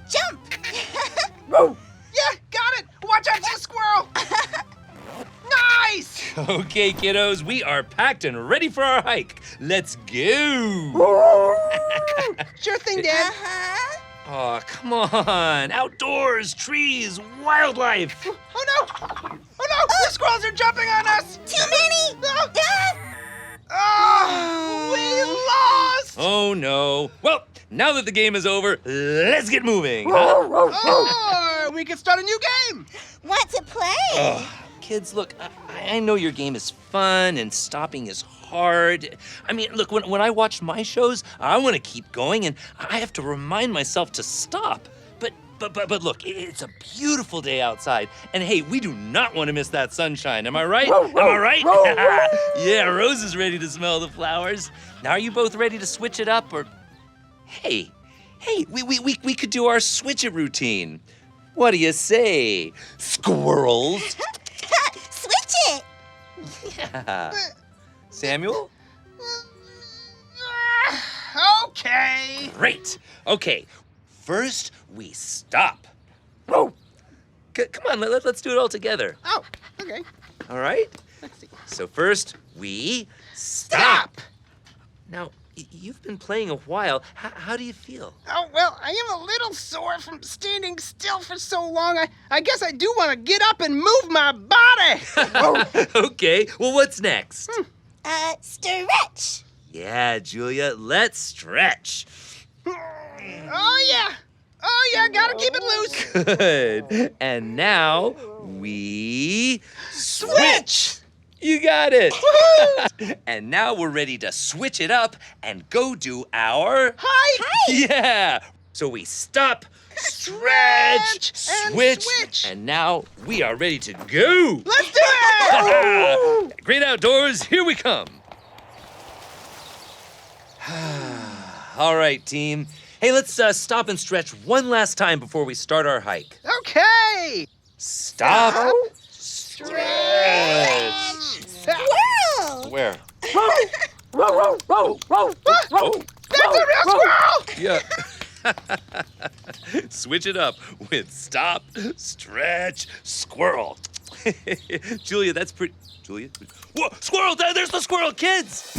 jump. Yeah, got it. Watch out for the squirrel. Nice. Okay, kiddos, we are packed and ready for our hike. Let's go. Sure thing, Dad. Uh-huh. Oh, come on. Outdoors, trees, wildlife. Oh, no. Oh, no. The squirrels are jumping on us. Too many. Oh, we lost. Oh, no. Well, now that the game is over, let's get moving. Oh, we can start a new game. Want to play? Oh, kids, look, I know your game is fun and stopping is hard. I mean, look, when I watch my shows, I want to keep going and I have to remind myself to stop. But look, it's a beautiful day outside. And hey, we do not want to miss that sunshine. Am I right? Am I right? Yeah, Rose is ready to smell the flowers. Now, are you both ready to switch it up or... Hey, we could do our switch it routine. What do you say, squirrels? Switch it. Yeah. Samuel? Okay. Great. Okay, first we stop. Come on, let's do it all together. Oh, okay. All right? Let's see. So first we stop. Now, you've been playing a while. How do you feel? Oh, well, I am a little sore from standing still for so long. I guess I do want to get up and move my body. Okay, well, what's next? Stretch. Yeah, Julia, let's stretch. Oh, yeah. Oh, yeah, gotta keep it loose. Good. And now we switch. You got it. And now we're ready to switch it up and go do our Hi. Yeah. So we stop, stretch, and switch. and now we are ready to go. Let's do it. Great outdoors, here we come. All right, team. Hey, let's stop and stretch one last time before we start our hike. Okay. Stop, stretch. Squirrel. Where? Oh, that's a real squirrel. Yeah. Switch it up with stop, stretch, squirrel. Julia, that's pretty. Julia? Whoa, squirrel! There's the squirrel, kids!